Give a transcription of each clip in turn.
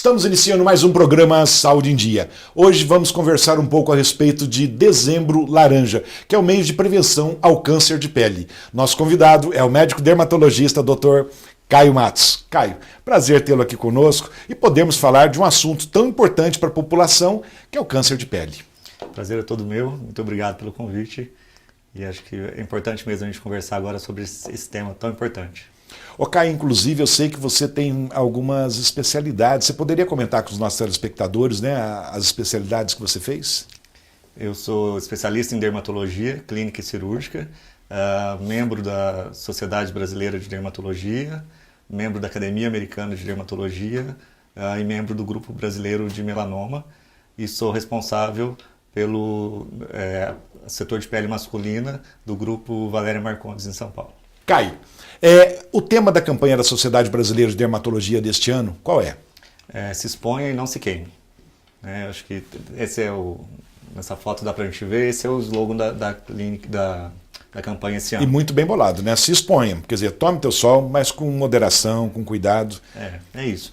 Estamos iniciando mais um programa Saúde em Dia. Hoje vamos conversar um pouco a respeito de Dezembro Laranja, que é o mês de prevenção ao câncer de pele. Nosso convidado é o médico dermatologista Dr. Caio Matos. Caio, prazer tê-lo aqui conosco e podemos falar de um assunto tão importante para a população, que é o câncer de pele. Prazer é todo meu, muito obrigado pelo convite e acho que é importante mesmo a gente conversar agora sobre esse tema tão importante. Ô Caio, inclusive eu sei que você tem algumas especialidades, você poderia comentar com os nossos telespectadores, né, as especialidades que você fez? Eu sou especialista em dermatologia clínica e cirúrgica, membro da Sociedade Brasileira de Dermatologia, membro da Academia Americana de Dermatologia e membro do Grupo Brasileiro de Melanoma e sou responsável pelo setor de pele masculina do Grupo Valéria Marcondes em São Paulo. Caio, o tema da campanha da Sociedade Brasileira de Dermatologia deste ano, qual é? Se exponha e não se queime. Acho que esse é nessa foto dá pra gente ver, esse é o slogan da clínica, da campanha esse ano. E muito bem bolado, né? Se exponha, quer dizer, tome teu sol, mas com moderação, com cuidado. É isso.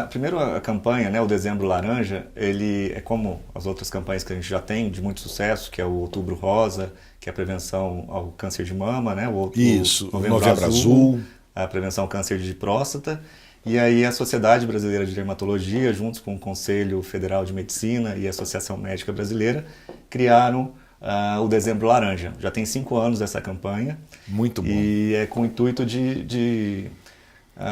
Primeiro a campanha, né, o Dezembro Laranja, ele é como as outras campanhas que a gente já tem de muito sucesso, que é o Outubro Rosa, que é a prevenção ao câncer de mama, né? O Novembro Azul, a prevenção ao câncer de próstata. E aí a Sociedade Brasileira de Dermatologia, juntos com o Conselho Federal de Medicina e a Associação Médica Brasileira, criaram o Dezembro Laranja. Já tem 5 anos essa campanha. Muito bom. E é com o intuito de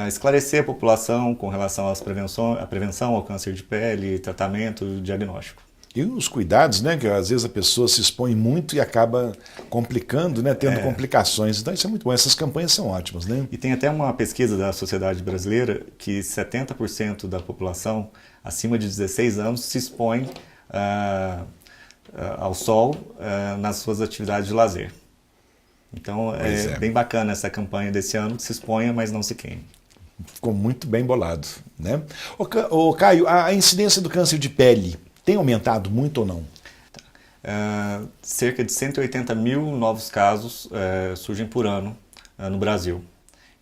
esclarecer a população com relação à prevenção ao câncer de pele, tratamento e diagnóstico. E os cuidados, né? Que às vezes a pessoa se expõe muito e acaba complicando, né? Tendo complicações. Então isso é muito bom. Essas campanhas são ótimas, né? E tem até uma pesquisa da Sociedade Brasileira que 70% da população acima de 16 anos se expõe ao sol nas suas atividades de lazer. Então é bem bacana essa campanha desse ano, que se exponha, mas não se queime. Ficou muito bem bolado, né? Ô Caio, a incidência do câncer de pele tem aumentado muito ou não? Cerca de 180 mil novos casos surgem por ano no Brasil.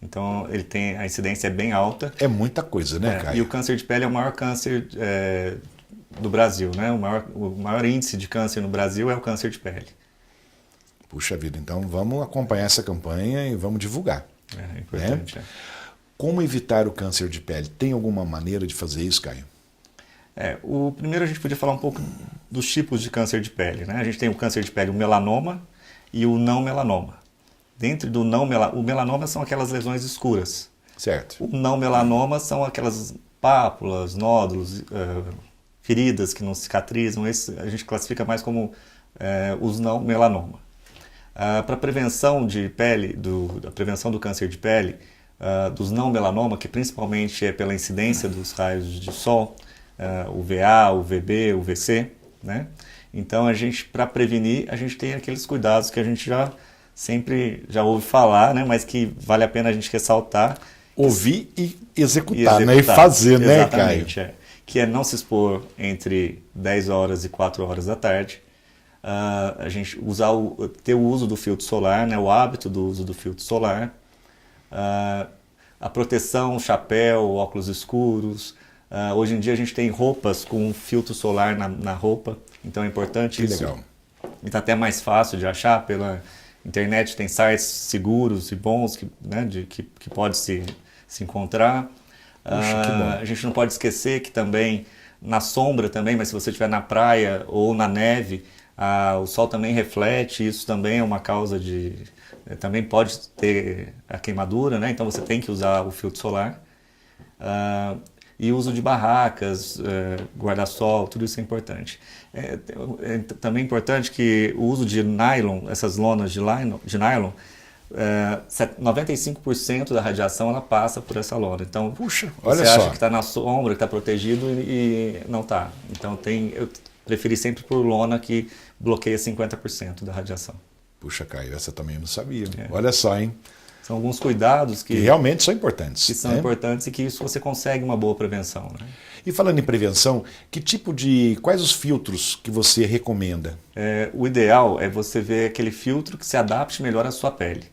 Então a incidência é bem alta. É muita coisa, né, Caio? E o câncer de pele é o maior câncer do Brasil, né? O maior índice de câncer no Brasil é o câncer de pele. Puxa vida, então vamos acompanhar essa campanha e vamos divulgar. É importante. Né? Como evitar o câncer de pele? Tem alguma maneira de fazer isso, Caio? Primeiro a gente podia falar um pouco dos tipos de câncer de pele, né? A gente tem o câncer de pele, o melanoma e o não melanoma. Dentro do o melanoma são aquelas lesões escuras. Certo. O não melanoma são aquelas pápulas, nódulos, feridas que não cicatrizam. Esse a gente classifica mais como os não melanoma. Para a prevenção de pele, da prevenção do câncer de pele, dos não melanoma, que principalmente é pela incidência dos raios de sol, UVA, UVB, UVC, né? Então para prevenir, a gente tem aqueles cuidados que a gente sempre ouve falar, né? Mas que vale a pena a gente ressaltar. Ouvir e executar, né? E fazer, né, Caio? Exatamente, que é não se expor entre 10 horas e 4 horas da tarde. A gente ter o uso do filtro solar, né? O hábito do uso do filtro solar. A proteção, chapéu, óculos escuros. Hoje em dia a gente tem roupas com filtro solar na roupa, então é importante isso. Legal. E está até mais fácil de achar pela internet, tem sites seguros e bons que pode se encontrar. Puxa, que bom. A gente não pode esquecer que também na sombra também, mas se você estiver na praia ou na neve, o sol também reflete, isso também é uma causa também pode ter a queimadura, né? Então você tem que usar o filtro solar. E uso de barracas, guarda-sol, tudo isso é importante. É também importante que o uso de nylon, essas lonas de nylon, 95% da radiação ela passa por essa lona. Então, puxa, olha você acha só. que está na sombra, que está protegido e não está. Então eu preferi sempre por lona que bloqueia 50% da radiação. Puxa, Caio, essa também eu não sabia. Olha só, hein? São alguns cuidados que realmente são importantes. Que são importantes e que isso você consegue uma boa prevenção, né? E falando em prevenção, quais os filtros que você recomenda? O ideal é você ver aquele filtro que se adapte melhor à sua pele.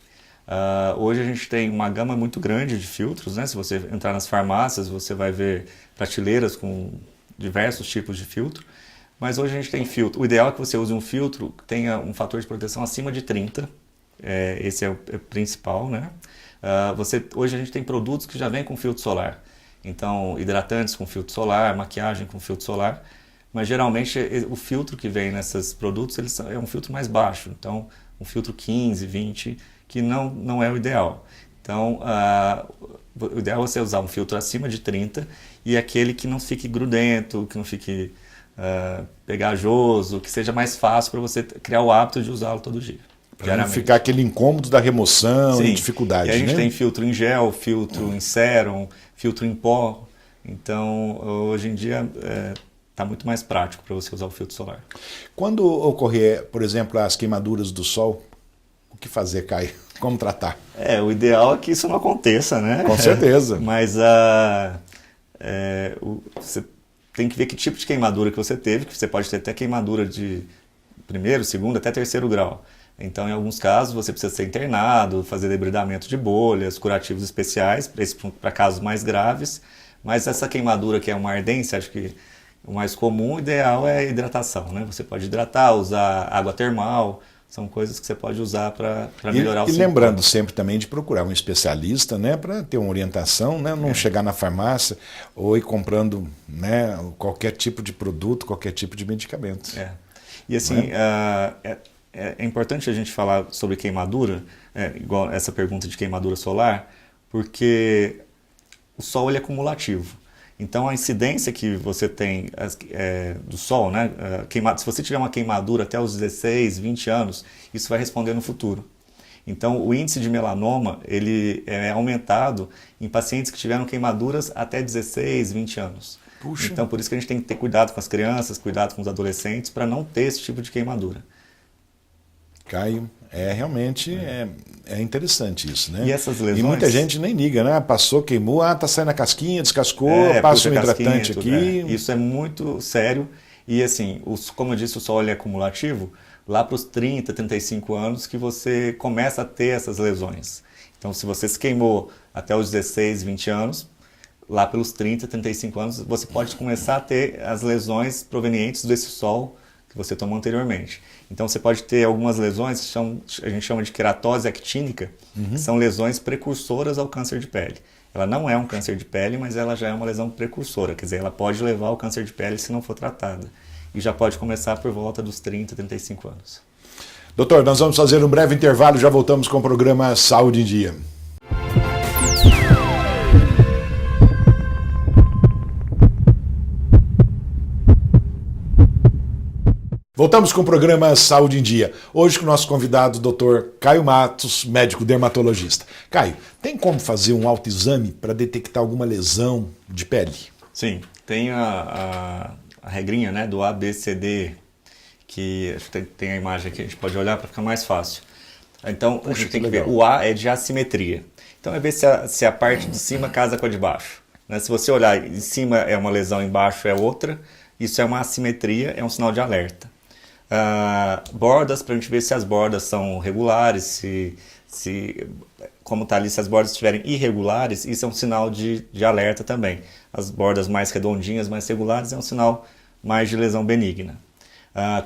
Hoje a gente tem uma gama muito grande de filtros, né? Se você entrar nas farmácias, você vai ver prateleiras com diversos tipos de filtro. Mas hoje a gente tem filtro. O ideal é que você use um filtro que tenha um fator de proteção acima de 30. Esse é o principal, né? Hoje a gente tem produtos que já vêm com filtro solar. Então, hidratantes com filtro solar, maquiagem com filtro solar. Mas geralmente o filtro que vem nesses produtos é um filtro mais baixo. Então, um filtro 15, 20, que não é o ideal. Então, o ideal é você usar um filtro acima de 30 e aquele que não fique grudento, que não fique pegajoso, que seja mais fácil para você criar o hábito de usá-lo todo dia. Para não ficar aquele incômodo da remoção e Sim. dificuldade. E a gente né? tem filtro em gel, filtro em sérum, filtro em pó. Então, hoje em dia, está muito mais prático para você usar o filtro solar. Quando ocorrer, por exemplo, as queimaduras do sol, o que fazer, Caio? Como tratar? O ideal é que isso não aconteça, né? Com certeza. Mas você tem que ver que tipo de queimadura que você teve, que você pode ter até queimadura de primeiro, segundo, até terceiro grau. Então, em alguns casos, você precisa ser internado, fazer debridamento de bolhas, curativos especiais, para casos mais graves. Mas essa queimadura que é uma ardência, acho que o mais comum, o ideal é a hidratação, né? Você pode hidratar, usar água termal, são coisas que você pode usar para melhorar o E lembrando sempre também de procurar um especialista, né, para ter uma orientação, né, não chegar na farmácia ou ir comprando, né, qualquer tipo de produto, qualquer tipo de medicamento. E assim, é importante a gente falar sobre queimadura, igual essa pergunta de queimadura solar, porque o sol ele é cumulativo. Então a incidência que você tem do sol, né, se você tiver uma queimadura até os 16, 20 anos, isso vai responder no futuro. Então o índice de melanoma ele é aumentado em pacientes que tiveram queimaduras até 16, 20 anos. Puxa. Então por isso que a gente tem que ter cuidado com as crianças, cuidado com os adolescentes, para não ter esse tipo de queimadura. Caio, realmente é interessante isso, né? E essas lesões... E muita gente nem liga, né? Passou, queimou, tá saindo a casquinha, descascou, passa um hidratante aqui. Isso é muito sério. E assim, como eu disse, o sol é acumulativo, lá para os 30, 35 anos que você começa a ter essas lesões. Então, se você se queimou até os 16, 20 anos, lá pelos 30, 35 anos, você pode começar a ter as lesões provenientes desse sol que você tomou anteriormente. Então você pode ter algumas lesões que a gente chama de queratose actínica, que são lesões precursoras ao câncer de pele. Ela não é um câncer de pele, mas ela já é uma lesão precursora, quer dizer, ela pode levar ao câncer de pele se não for tratada. E já pode começar por volta dos 30, 35 anos. Doutor, nós vamos fazer um breve intervalo e já voltamos com o programa Saúde em Dia. Voltamos com o programa Saúde em Dia. Hoje com o nosso convidado, o Dr. Caio Matos, médico dermatologista. Caio, tem como fazer um autoexame para detectar alguma lesão de pele? Sim, tem a regrinha, né, do ABCD, que tem a imagem aqui, a gente pode olhar para ficar mais fácil. Então, a gente tem que ver, o A é de assimetria. Então, é ver se a parte de cima casa com a de baixo. Né? Se você olhar, em cima é uma lesão, embaixo é outra, isso é uma assimetria, é um sinal de alerta. Bordas, para a gente ver se as bordas são regulares, como está ali, se as bordas estiverem irregulares, isso é um sinal de alerta também. As bordas mais redondinhas, mais regulares, é um sinal mais de lesão benigna.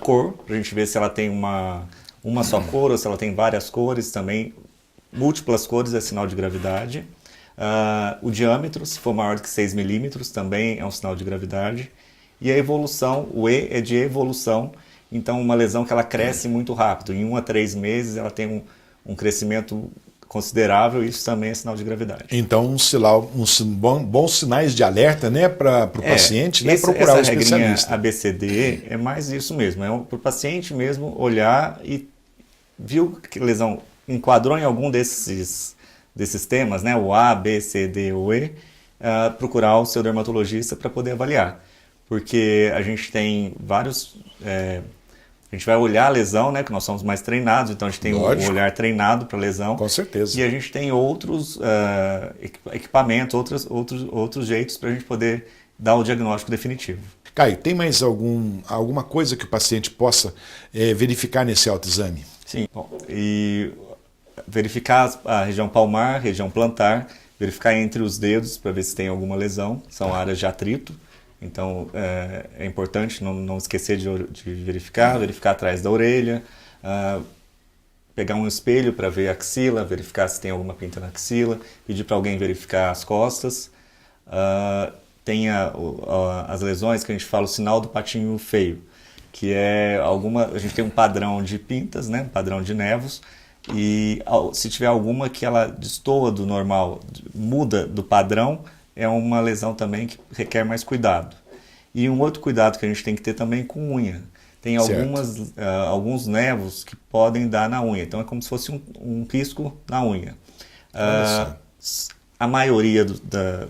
Cor, para a gente ver se ela tem uma só cor ou se ela tem várias cores também. Múltiplas cores é sinal de gravidade. O diâmetro, se for maior do que 6 milímetros, também é um sinal de gravidade. E a evolução, o E é de evolução. Então, uma lesão que ela cresce muito rápido. Em 1 a 3 meses, ela tem um crescimento considerável, e isso também é sinal de gravidade. Então, bons sinais de alerta, né, para o paciente, né, procurar um especialista. ABCD é mais isso mesmo, para o paciente mesmo olhar e viu que lesão enquadrou em algum desses temas, né, o A, B, C, D ou E, procurar o seu dermatologista para poder avaliar. Porque a gente tem vários... a gente vai olhar a lesão, né? Que nós somos mais treinados, então a gente tem um olhar treinado para a lesão. Com certeza. E a gente tem outros equipamentos, outros jeitos para a gente poder dar o diagnóstico definitivo. Caio, tem mais alguma coisa que o paciente possa verificar nesse autoexame? Sim. Bom, e verificar a região palmar, região plantar, verificar entre os dedos para ver se tem alguma lesão, são áreas de atrito. Então é importante não esquecer de verificar atrás da orelha, pegar um espelho para ver a axila, verificar se tem alguma pinta na axila, pedir para alguém verificar as costas. Tem as lesões que a gente fala o sinal do patinho feio, que é a gente tem um padrão de pintas, né, um padrão de nevos, e se tiver alguma que ela destoa do normal, muda do padrão, é uma lesão também que requer mais cuidado. E um outro cuidado que a gente tem que ter também com unha. Tem alguns nevos que podem dar na unha, então é como se fosse um risco na unha. A maioria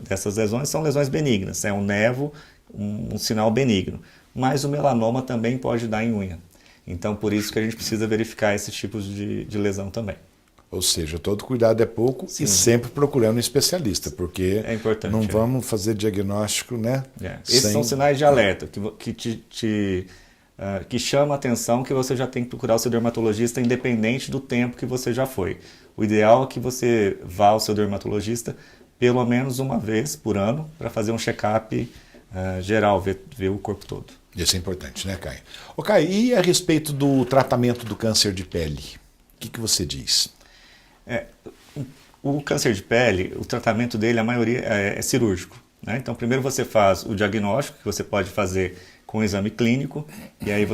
dessas lesões são lesões benignas, é um nevo, um sinal benigno, mas o melanoma também pode dar em unha. Então, por isso que a gente precisa verificar esses tipos de lesão também. Ou seja, todo cuidado é pouco. Sim. E sempre procurando um especialista, porque é importante, não vamos fazer diagnóstico, né? Esses são sinais de alerta que chama a atenção que você já tem que procurar o seu dermatologista independente do tempo que você já foi. O ideal é que você vá ao seu dermatologista pelo menos uma vez por ano para fazer um check-up geral, ver o corpo todo. Isso é importante, né, Caio? Ô, Caio, e a respeito do tratamento do câncer de pele? O que você diz? O câncer de pele, o tratamento dele, a maioria é cirúrgico, né? Então, primeiro você faz o diagnóstico, que você pode fazer com o exame clínico, e aí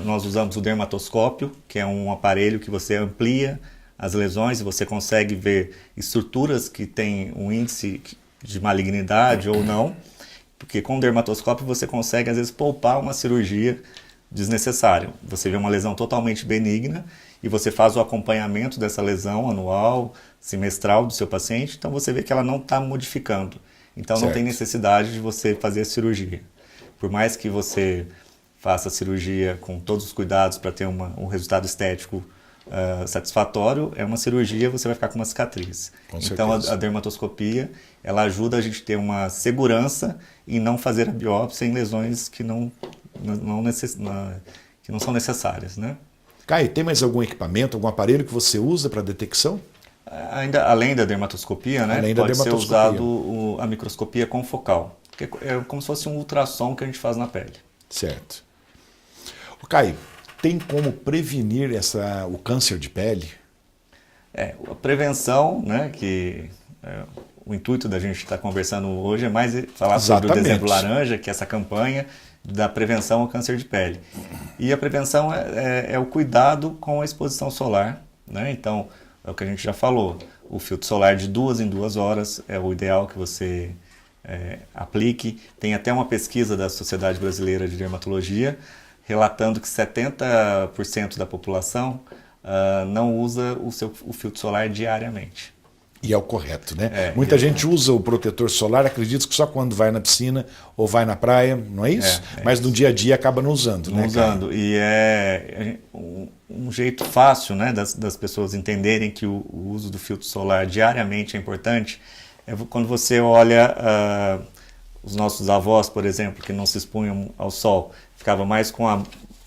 nós usamos o dermatoscópio, que é um aparelho que você amplia as lesões e você consegue ver estruturas que têm um índice de malignidade ou não, porque com o dermatoscópio você consegue, às vezes, poupar uma cirurgia desnecessária. Você vê uma lesão totalmente benigna e você faz o acompanhamento dessa lesão anual, semestral do seu paciente, então você vê que ela não está modificando. Então não tem necessidade de você fazer a cirurgia. Por mais que você faça a cirurgia com todos os cuidados para ter um resultado estético satisfatório, é uma cirurgia, você vai ficar com uma cicatriz. Então a dermatoscopia, ela ajuda a gente a ter uma segurança em não fazer a biópsia em lesões que não são necessárias, né? Caio, tem mais algum equipamento, algum aparelho que você usa para detecção? Ainda além da dermatoscopia, né? Pode ser usado a microscopia confocal, que é como se fosse um ultrassom que a gente faz na pele. Certo. Caio, tem como prevenir o câncer de pele? A prevenção, né, o intuito da gente estar conversando hoje é mais falar sobre o Dezembro Laranja, que é essa campanha da prevenção ao câncer de pele. E a prevenção é o cuidado com a exposição solar, né? Então, é o que a gente já falou, o filtro solar de 2 em 2 horas é o ideal que você aplique. Tem até uma pesquisa da Sociedade Brasileira de Dermatologia relatando que 70% da população não usa o filtro solar diariamente. E é o correto, né? Muita gente usa o protetor solar, acredita que só quando vai na piscina ou vai na praia, não é isso? Mas no dia a dia acaba não usando, né? Não usando. E é um jeito fácil, né, das pessoas entenderem que o uso do filtro solar diariamente é importante. É quando você olha os nossos avós, por exemplo, que não se expunham ao sol, ficava mais com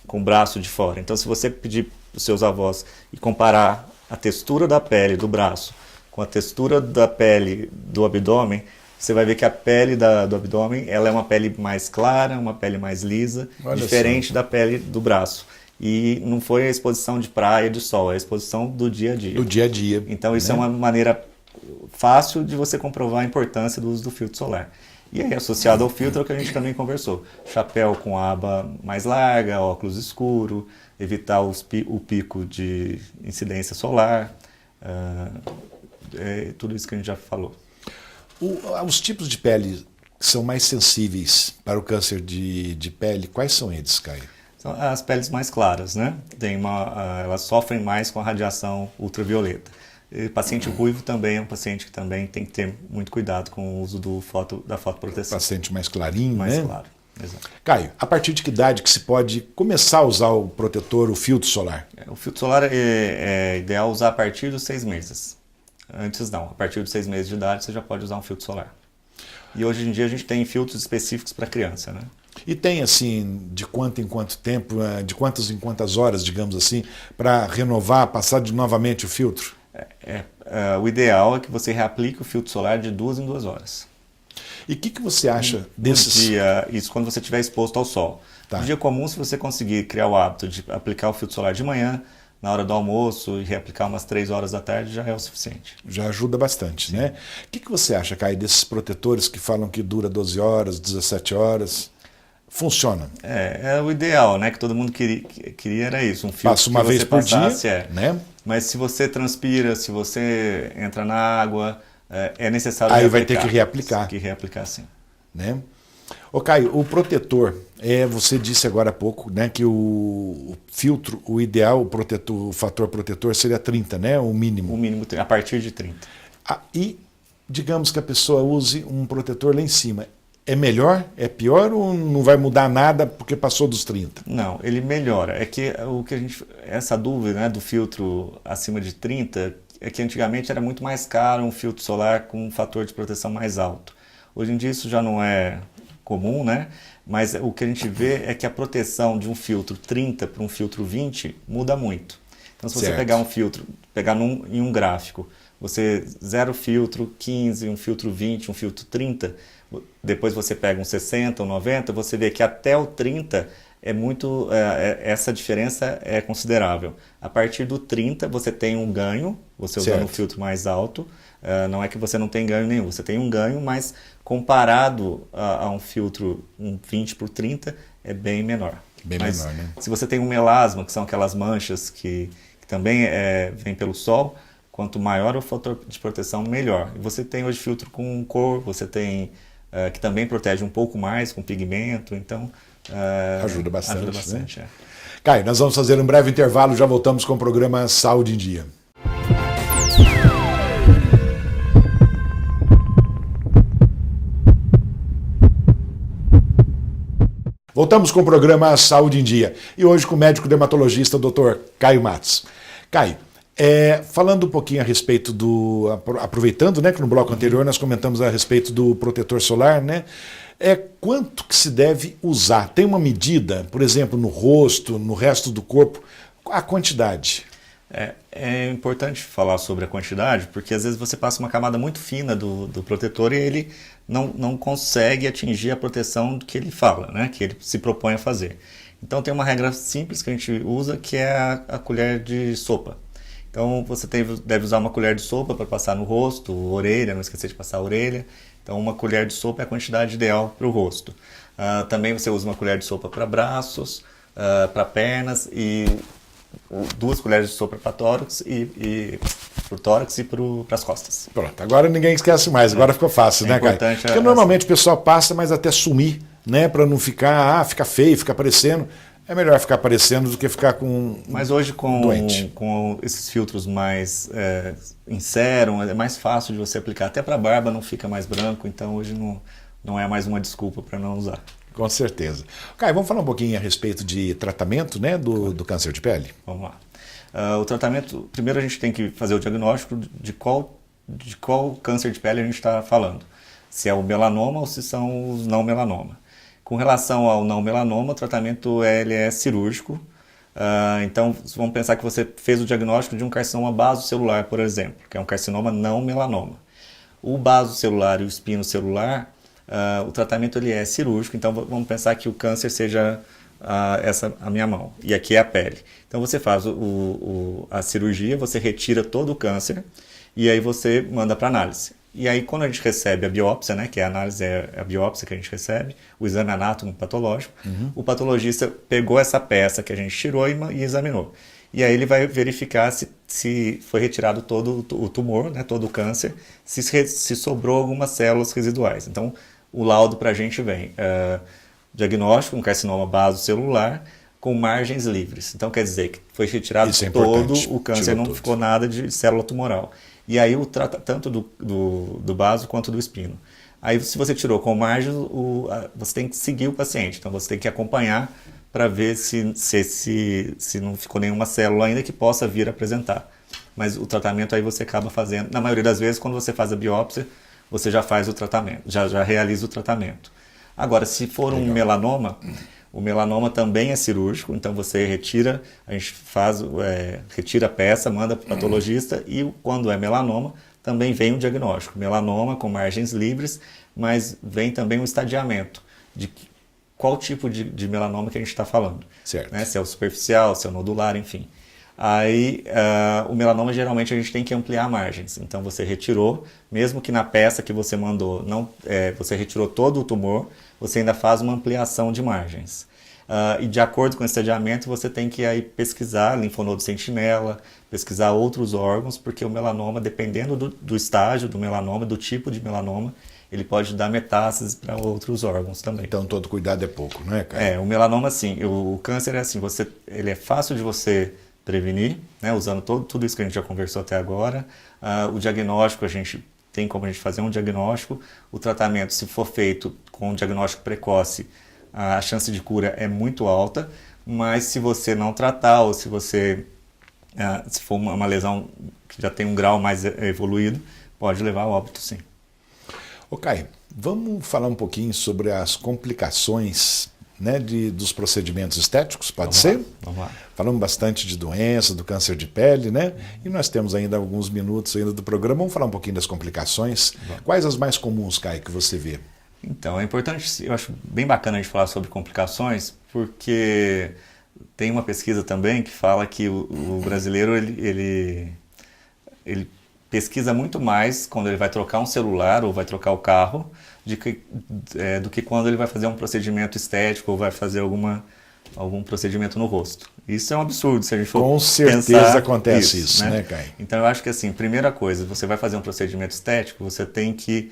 o braço de fora. Então, se você pedir para os seus avós e comparar a textura da pele do braço com a textura da pele do abdômen, você vai ver que a pele do abdômen ela é uma pele mais clara, uma pele mais lisa, diferente da pele do braço. E não foi a exposição de praia, de sol, é a exposição do dia a dia. Do dia a dia. Então, isso é uma maneira fácil de você comprovar a importância do uso do filtro solar. E aí, associado ao filtro, é o que a gente também conversou. Chapéu com aba mais larga, óculos escuro, evitar o pico de incidência solar, tudo isso que a gente já falou. Os tipos de pele que são mais sensíveis para o câncer de pele, quais são eles, Caio? São as peles mais claras, né? Elas sofrem mais com a radiação ultravioleta. E paciente ruivo também é um paciente que também tem que ter muito cuidado com o uso da fotoproteção. Paciente mais clarinho, mais né? claro, exato. Caio, a partir de que idade que se pode começar a usar o protetor, o filtro solar? O filtro solar é ideal usar a partir dos 6 meses. Antes não, a partir dos 6 meses de idade você já pode usar um filtro solar. E hoje em dia a gente tem filtros específicos para criança, né? E tem assim, de quanto em quanto tempo, de quantas em quantas horas, digamos assim, para renovar, passar novamente o filtro? O ideal é que você reaplique o filtro solar de 2 em 2 horas. E o que você acha desses... Isso quando você estiver exposto ao sol. Tá. No dia comum, se você conseguir criar o hábito de aplicar o filtro solar de manhã, na hora do almoço, e reaplicar umas 3 horas da tarde, já é o suficiente. Já ajuda bastante, né? O que você acha, Caio, desses protetores que falam que dura 12 horas, 17 horas? Funciona? É o ideal, né? Que todo mundo queria era isso. Um filtro Passa uma vez por dia, né? Mas se você transpira, se você entra na água, é necessário aí vai ter que reaplicar. Que reaplicar, sim. Né? Ô Caio, o protetor, você disse agora há pouco, né, que o filtro, o ideal, o fator protetor seria 30, né? O mínimo. O mínimo, a partir de 30. E digamos que a pessoa use um protetor lá em cima. É melhor? É pior ou não vai mudar nada porque passou dos 30? Não, ele melhora. É que essa dúvida, né, do filtro acima de 30 é que antigamente era muito mais caro um filtro solar com um fator de proteção mais alto. Hoje em dia isso já não é comum, né? Mas o que a gente vê é que a proteção de um filtro 30 para um filtro 20 muda muito. Então se você pegar um filtro, em um gráfico, você 0 filtro, 15, um filtro 20, um filtro 30, depois você pega um 60, um 90, você vê que até o 30 essa diferença é considerável. A partir do 30 você tem um ganho, você usando um filtro mais alto, não é que você não tem ganho nenhum, você tem um ganho, mas comparado a um filtro 20 por 30 é bem menor. Menor, né? Se você tem um melasma, que são aquelas manchas que também vêm pelo sol, quanto maior o fator de proteção, melhor. E você tem hoje filtro com cor, você tem que também protege um pouco mais com pigmento, então ajuda bastante. Né? Caio, nós vamos fazer um breve intervalo, já voltamos com o programa Saúde em Dia. Voltamos com o programa Saúde em Dia e hoje com o médico dermatologista Dr. Caio Matos. Caio, falando um pouquinho a respeito aproveitando, né, que no bloco anterior nós comentamos a respeito do protetor solar, né? Quanto que se deve usar? Tem uma medida, por exemplo, no rosto, no resto do corpo, a quantidade? É importante falar sobre a quantidade, porque às vezes você passa uma camada muito fina do protetor e ele não consegue atingir a proteção que ele fala, né? Que ele se propõe a fazer. Então tem uma regra simples que a gente usa, que é a colher de sopa. Então você deve usar uma colher de sopa para passar no rosto, orelha, não esquecer de passar a orelha. Então uma colher de sopa é a quantidade ideal para o rosto. Também você usa uma colher de sopa para braços, para pernas e 2 colheres de sopa para tórax e para o tórax e para as costas. Pronto, agora ninguém esquece mais, agora ficou fácil, né, Caio? Porque normalmente o pessoal passa, mas até sumir, né, para não ficar feio, ficar aparecendo. É melhor ficar aparecendo do que ficar com Mas hoje com esses filtros mais em sérum, é mais fácil de você aplicar. Até para a barba não fica mais branco, então hoje não é mais uma desculpa para não usar. Com certeza. Caio, vamos falar um pouquinho a respeito de tratamento, né, do câncer de pele? Vamos lá. O tratamento, primeiro a gente tem que fazer o diagnóstico de qual câncer de pele a gente está falando. Se é o melanoma ou se são os não melanoma. Com relação ao não melanoma, o tratamento ele é cirúrgico. Então, vamos pensar que você fez o diagnóstico de um carcinoma basocelular, por exemplo, que é um carcinoma não melanoma. O basocelular e o espinocelular, o tratamento ele é cirúrgico, então vamos pensar que o câncer seja a minha mão, e aqui é a pele. Então você faz a cirurgia, você retira todo o câncer, e aí você manda para análise. E aí quando a gente recebe a biópsia, né, que a análise é a biópsia que a gente recebe, o exame anátomo patológico, o patologista pegou essa peça que a gente tirou e examinou. E aí ele vai verificar se foi retirado todo o tumor, né, todo o câncer, se sobrou algumas células residuais. Então o laudo para a gente vem diagnóstico, um carcinoma basocelular com margens livres. Então quer dizer que foi retirado todo o câncer, não ficou nada de célula tumoral. E aí tanto do baso quanto do espino. Aí se você tirou com margens, você tem que seguir o paciente. Então você tem que acompanhar para ver se não ficou nenhuma célula ainda que possa vir a apresentar. Mas o tratamento aí você acaba fazendo, na maioria das vezes, quando você faz a biópsia, você já faz o tratamento, já realiza o tratamento. Agora, se for um melanoma, O melanoma também é cirúrgico, então você retira, a gente retira a peça, manda para o patologista e quando é melanoma, também vem um diagnóstico. Melanoma com margens livres, mas vem também um estadiamento de qual tipo de melanoma que a gente está falando. Certo. Né? Se é o superficial, se é o nodular, enfim. Aí, o melanoma, geralmente, a gente tem que ampliar margens. Então, você retirou, mesmo que na peça que você mandou, você retirou todo o tumor, você ainda faz uma ampliação de margens. E, de acordo com esse estadiamento, você tem que aí pesquisar linfonodo sentinela, pesquisar outros órgãos, porque o melanoma, dependendo do estágio do melanoma, do tipo de melanoma, ele pode dar metástases para outros órgãos também. Então, todo cuidado é pouco, não é, cara? O melanoma, assim, o câncer é assim, ele é fácil de você prevenir, né, usando tudo isso que a gente já conversou até agora. O diagnóstico, a gente tem como a gente fazer um diagnóstico. O tratamento, se for feito com um diagnóstico precoce, a chance de cura é muito alta, mas se você não tratar ou se for uma lesão que já tem um grau mais evoluído, pode levar ao óbito, sim. Caio, vamos falar um pouquinho sobre as complicações, né, dos procedimentos estéticos, pode ser? Vamos lá. Falamos bastante de doença, do câncer de pele, né? E nós temos ainda alguns minutos ainda do programa. Vamos falar um pouquinho das complicações. Quais as mais comuns, Caio, que você vê? Então, é importante, eu acho bem bacana a gente falar sobre complicações, porque tem uma pesquisa também que fala que o brasileiro, ele pesquisa muito mais quando ele vai trocar um celular ou vai trocar o carro do que quando ele vai fazer um procedimento estético ou vai fazer algum procedimento no rosto. Isso é um absurdo se a gente for Com certeza pensar acontece isso, né, Caio? Então eu acho que assim, primeira coisa, você vai fazer um procedimento estético, você tem que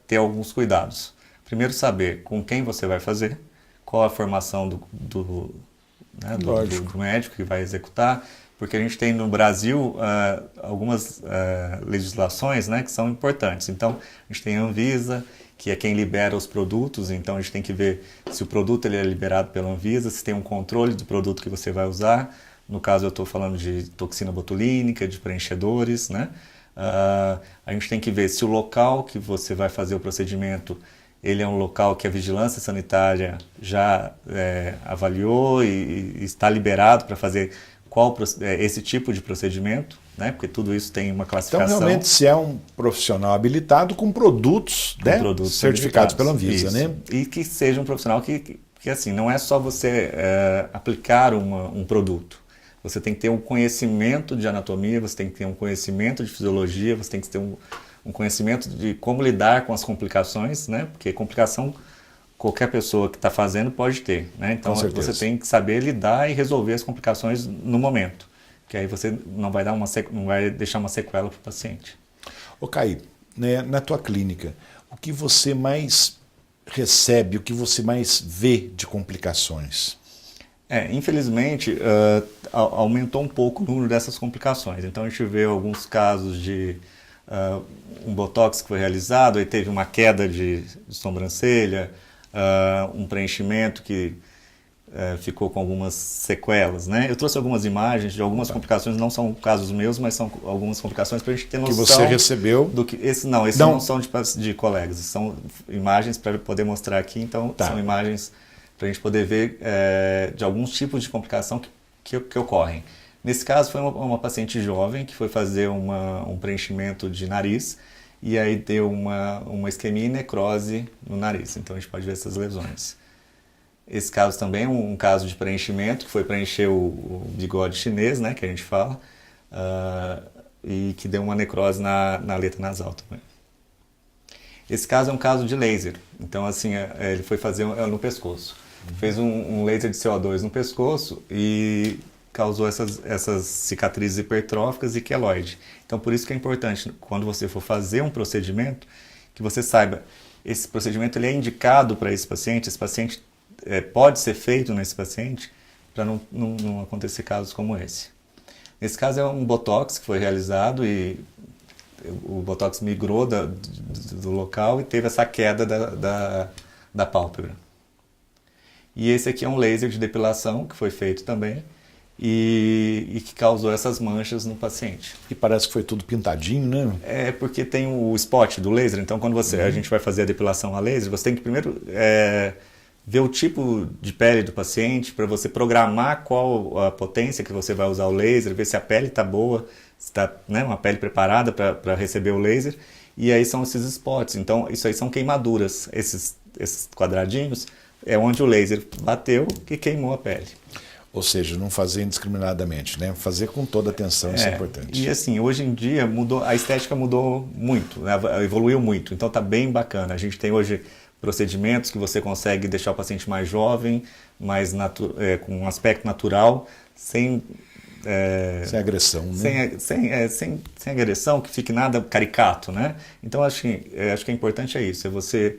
ter alguns cuidados. Primeiro, saber com quem você vai fazer, qual a formação do médico que vai executar, porque a gente tem no Brasil algumas legislações, né, que são importantes. Então, a gente tem a Anvisa, que é quem libera os produtos, então a gente tem que ver se o produto ele é liberado pela Anvisa, se tem um controle do produto que você vai usar. No caso, eu estou falando de toxina botulínica, de preenchedores, né? A gente tem que ver se o local que você vai fazer o procedimento ele é um local que a vigilância sanitária já avaliou e está liberado para fazer esse tipo de procedimento, né? Porque tudo isso tem uma classificação. Então, realmente, se é um profissional habilitado com produtos, né? Certificados pela Anvisa, isso. né? E que seja um profissional que assim, não é só você aplicar um produto. Você tem que ter um conhecimento de anatomia, você tem que ter um conhecimento de fisiologia, você tem que ter um conhecimento de como lidar com as complicações, né? Porque complicação qualquer pessoa que está fazendo pode ter, né? Então você tem que saber lidar e resolver as complicações no momento, que aí você não vai deixar uma sequela para o paciente. Caio, né, na tua clínica, o que você mais recebe, o que você mais vê de complicações? Infelizmente, aumentou um pouco o número dessas complicações. Então a gente vê alguns casos de um botox que foi realizado, aí teve uma queda de sobrancelha, um preenchimento que ficou com algumas sequelas, né? Eu trouxe algumas imagens de algumas complicações, não são casos meus, mas são algumas complicações para a gente ter noção. Que você recebeu? Esses não são de colegas, são imagens para poder mostrar aqui, então são imagens para a gente poder ver de alguns tipos de complicação que ocorrem. Nesse caso foi uma paciente jovem que foi fazer um preenchimento de nariz e aí deu uma isquemia e necrose no nariz. Então a gente pode ver essas lesões. Esse caso também é um caso de preenchimento, que foi preencher o bigode chinês, né, que a gente fala, e que deu uma necrose na aleta nasal também. Esse caso é um caso de laser. Então assim, ele foi fazer no pescoço. Fez um laser de CO2 no pescoço e causou essas cicatrizes hipertróficas e queloide. Então, por isso que é importante, quando você for fazer um procedimento, que você saiba, esse procedimento ele é indicado para esse paciente pode ser feito nesse paciente, para não acontecer casos como esse. Nesse caso é um botox que foi realizado e o botox migrou do local e teve essa queda da pálpebra. E esse aqui é um laser de depilação que foi feito também, e que causou essas manchas no paciente. E parece que foi tudo pintadinho, né? Porque tem o spot do laser, então quando a gente vai fazer a depilação a laser, você tem que primeiro ver o tipo de pele do paciente, para você programar qual a potência que você vai usar o laser, ver se a pele está boa, se está, né, uma pele preparada para receber o laser. E aí são esses spots. Então, isso aí são queimaduras. Esses quadradinhos é onde o laser bateu e queimou a pele. Ou seja, não fazer indiscriminadamente, né? Fazer com toda atenção, isso é importante. E assim, hoje em dia a estética mudou muito, né? Evoluiu muito, então tá bem bacana. A gente tem hoje procedimentos que você consegue deixar o paciente mais jovem, com um aspecto natural, sem agressão, né? Sem agressão, que fique nada caricato, né? Então acho que é importante isso, é você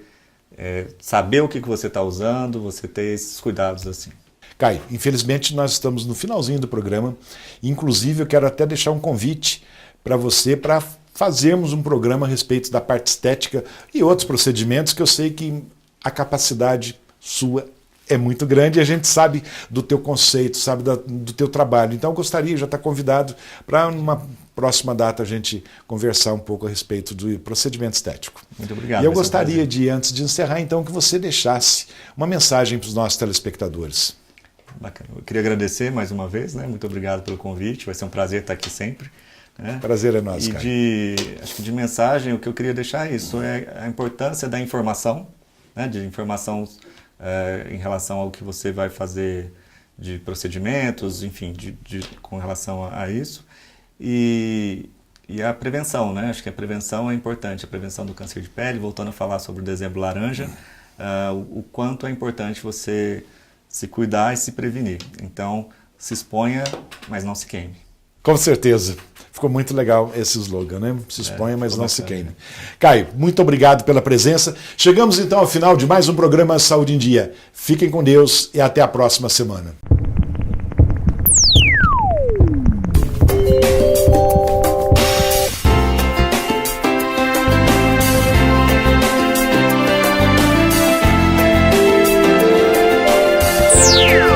saber o que você está usando, você ter esses cuidados assim. Caio, infelizmente nós estamos no finalzinho do programa, inclusive eu quero até deixar um convite para você para fazermos um programa a respeito da parte estética e outros procedimentos que eu sei que a capacidade sua é muito grande e a gente sabe do teu conceito, sabe do teu trabalho. Então eu gostaria, já está convidado para numa próxima data a gente conversar um pouco a respeito do procedimento estético. Muito obrigado. E eu gostaria antes de encerrar então, que você deixasse uma mensagem para os nossos telespectadores. Bacana. Eu queria agradecer mais uma vez, né? Muito obrigado pelo convite, vai ser um prazer estar aqui sempre. Né? Prazer é nosso, cara. Acho que de mensagem, o que eu queria deixar é isso, é a importância da informação, né? De informação em relação ao que você vai fazer de procedimentos, enfim, com relação a isso. E a prevenção, né? Acho que a prevenção é importante, a prevenção do câncer de pele, voltando a falar sobre o Dezembro Laranja, o quanto é importante você se cuidar e se prevenir. Então, se exponha, mas não se queime. Com certeza. Ficou muito legal esse slogan, né? Se exponha, mas não se queime. Caio, muito obrigado pela presença. Chegamos então ao final de mais um programa Saúde em Dia. Fiquem com Deus e até a próxima semana. Yeah.